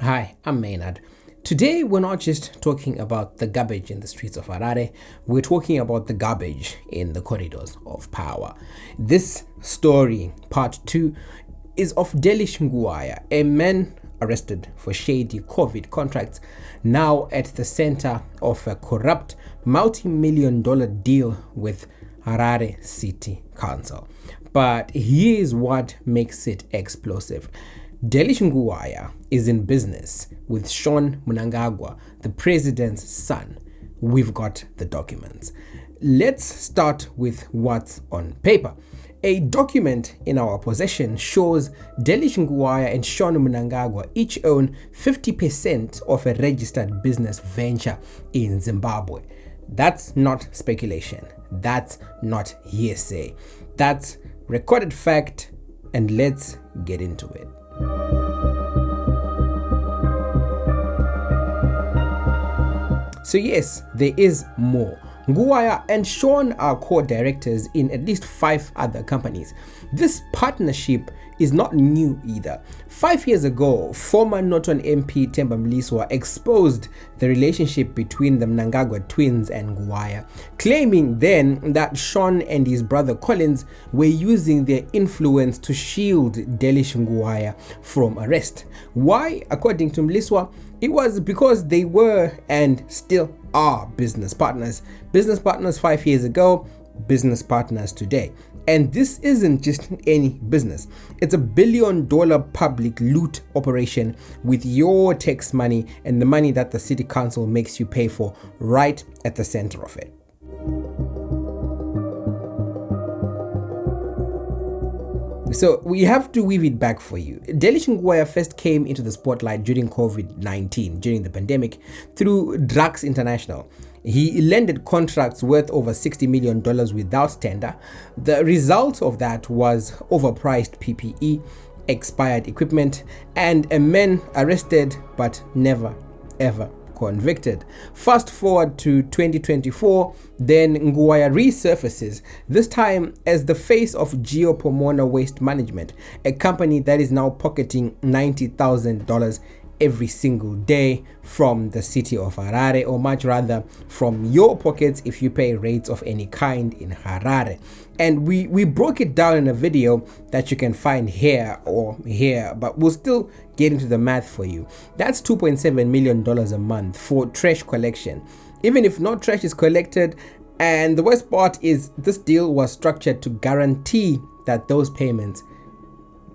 Hi, I'm Maynard. Today we're not just talking about the garbage in the streets of Harare, we're talking about the garbage in the corridors of power. This story, part 2, is of Delish Nguwaya, a man arrested for shady COVID contracts, now at the center of a corrupt multi-million-dollar deal with Harare City Council. But here's what makes it explosive. Delish Nguwaya is in business with Sean Mnangagwa, the president's son. We've got the documents. Let's start with what's on paper. A document in our possession shows Delish Nguwaya and Sean Mnangagwa each own 50% of a registered business venture in Zimbabwe. That's not speculation. That's not hearsay. That's recorded fact, and let's get into it. So yes, there is more. Nguwaya and Sean are co-directors in at least 5 other companies. This partnership is not new either. 5 years ago, former Norton MP Themba Mliswa exposed the relationship between the Mnangagwa twins and Nguwaya, claiming then that Sean and his brother Collins were using their influence to shield Delish Nguwaya from arrest. Why? According to Mliswa, it was because they were and still are business partners. Business partners 5 years ago, business partners today. And this isn't just any business. It's a $1 billion public loot operation with your tax money and the money that the city council makes you pay for right at the center of it. So we have to weave it back for you. Delish Nguwaya first came into the spotlight during COVID-19, during the pandemic, through Drugs International. He landed contracts worth over $60 million without tender. The result of that was overpriced PPE, expired equipment, and a man arrested but never ever convicted. Fast forward to 2024, then Nguwaya resurfaces, this time as the face of Pomona Waste Management, a company that is now pocketing $90,000 every single day from the city of Harare, or much rather from your pockets if you pay rates of any kind in Harare. And we broke it down in a video that you can find here or here, but we'll still get into the math for you. That's $2.7 million a month for trash collection, even if no trash is collected. And the worst part is this deal was structured to guarantee that those payments,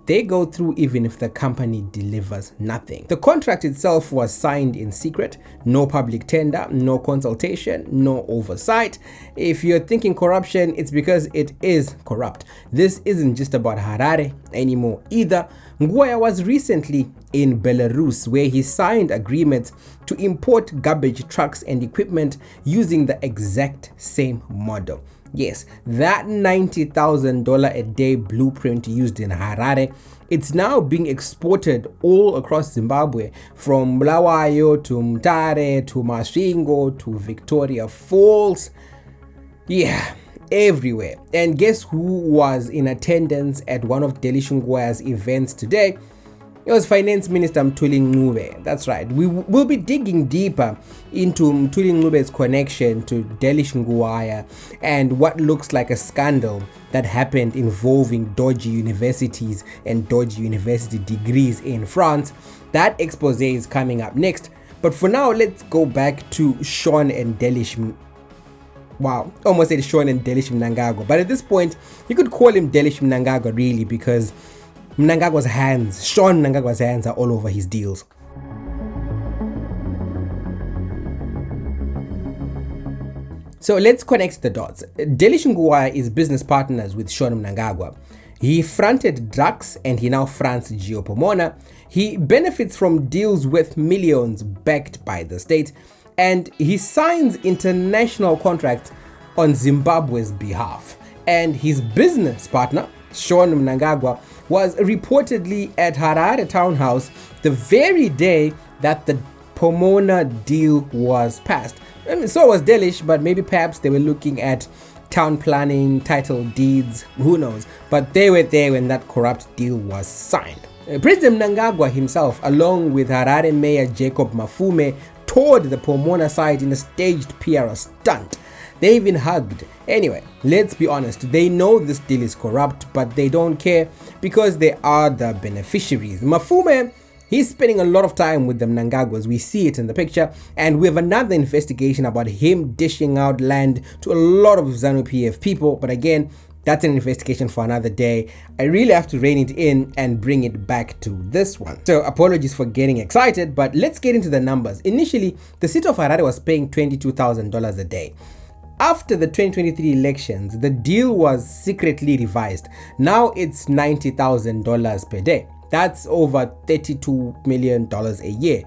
they go through even if the company delivers nothing. The contract itself was signed in secret, no public tender, no consultation, no oversight. If you're thinking corruption, it's because it is corrupt. This isn't just about Harare anymore either. Nguwaya was recently in Belarus, where he signed agreements to import garbage trucks and equipment using the exact same model. Yes, that $90,000 a day blueprint used in Harare, it's now being exported all across Zimbabwe, from Bulawayo to Mtare to Masvingo to Victoria Falls. Yeah, everywhere. And guess who was in attendance at one of Delish Nguwaya's events today? It was Finance Minister Mnangagwa. That's right. We'll be digging deeper into Mnangagwa's connection to Delish Nguwaya and what looks like a scandal that happened involving dodgy universities and dodgy university degrees in France. That expose is coming up next. But for now, let's go back to Sean and Delish. Wow, almost said Sean and Delish Mnangagwa. But at this point, you could call him Delish Mnangagwa really, because Sean Mnangagwa's hands are all over his deals. So let's connect the dots. Delish Nguwaya is business partners with Sean Mnangagwa. He fronted drugs and he now fronts Pomona. He benefits from deals worth millions backed by the state, and he signs international contracts on Zimbabwe's behalf. And his business partner, Sean Mnangagwa, was reportedly at Harare Townhouse the very day that the Pomona deal was passed. I mean, so was Delish, but maybe perhaps they were looking at town planning, title deeds, who knows. But they were there when that corrupt deal was signed. President Mnangagwa himself, along with Harare Mayor Jacob Mafume, toured the Pomona site in a staged PR stunt. They even hugged. Anyway, let's be honest, they know this deal is corrupt, but they don't care because they are the beneficiaries. Mafume, he's spending a lot of time with the Mnangagwas. We see it in the picture, and we have another investigation about him dishing out land to a lot of ZANU-PF people, but again, that's an investigation for another day. I really have to rein it in and bring it back to this one. So apologies for getting excited, but let's get into the numbers. Initially, the city of Harare was paying $22,000 a day. After the 2023 elections, the deal was secretly revised. Now it's $90,000 per day. That's over $32 million a year.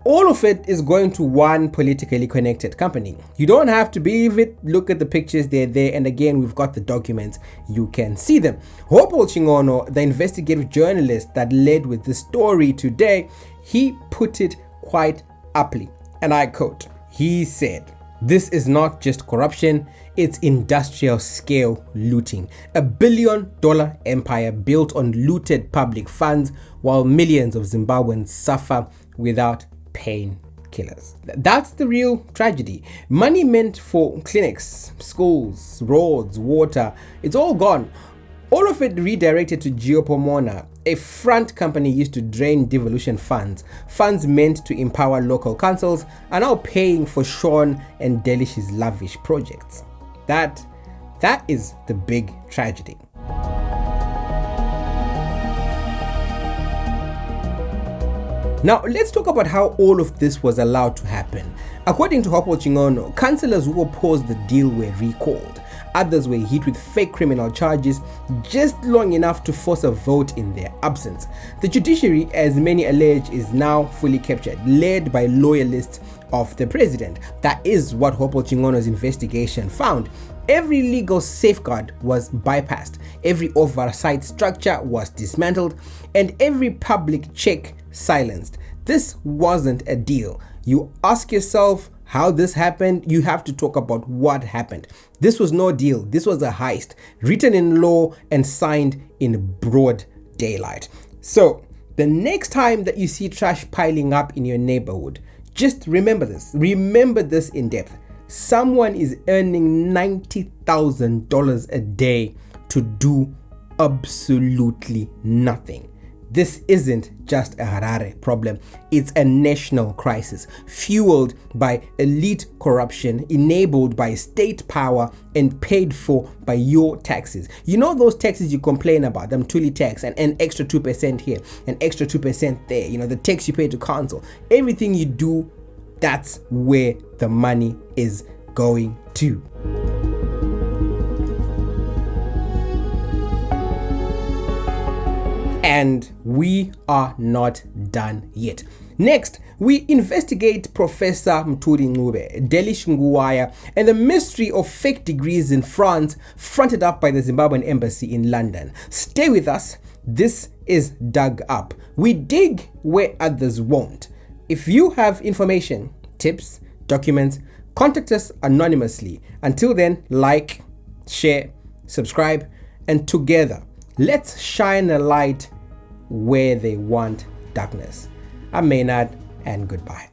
All of it is going to one politically connected company. You don't have to believe it. Look at the pictures, they're there. And again, we've got the documents. You can see them. Hopewell Chingono, the investigative journalist that led with the story today, he put it quite aptly. And I quote, he said, "This is not just corruption, it's industrial scale looting. A billion-dollar empire built on looted public funds while millions of Zimbabweans suffer without painkillers." That's the real tragedy. Money meant for clinics, schools, roads, water, it's all gone. All of it redirected to Pomona, a front company used to drain Devolution funds. Funds meant to empower local councils are now paying for Sean and Delish's lavish projects. That is the big tragedy. Now, let's talk about how all of this was allowed to happen. According to Hopewell Chingono, councillors who opposed the deal were recalled. Others were hit with fake criminal charges just long enough to force a vote in their absence. The judiciary, as many allege, is now fully captured, led by loyalists of the president. That is what Hopewell Chingono's investigation found. Every legal safeguard was bypassed, every oversight structure was dismantled, and every public check silenced. This wasn't a deal. You ask yourself how this happened, you have to talk about what happened. This was no deal. This was a heist, written in law and signed in broad daylight. So the next time that you see trash piling up in your neighborhood, just remember this. Remember this in depth. Someone is earning $90,000 a day to do absolutely nothing. This isn't just a Harare problem, it's a national crisis fueled by elite corruption, enabled by state power, and paid for by your taxes. You know those taxes you complain about, them Tuli tax and an extra 2% here, an extra 2% there, you know, the tax you pay to council. Everything you do, that's where the money is going to. And we are not done yet. Next, we investigate Professor Nguwaya, Delish Nguwaya, and the mystery of fake degrees in France fronted up by the Zimbabwean embassy in London. Stay with us. This is Dug Up. We dig where others won't. If you have information, tips, documents, contact us anonymously. Until then, like, share, subscribe, and together, let's shine a light where they want darkness. I'm Maynard, and goodbye.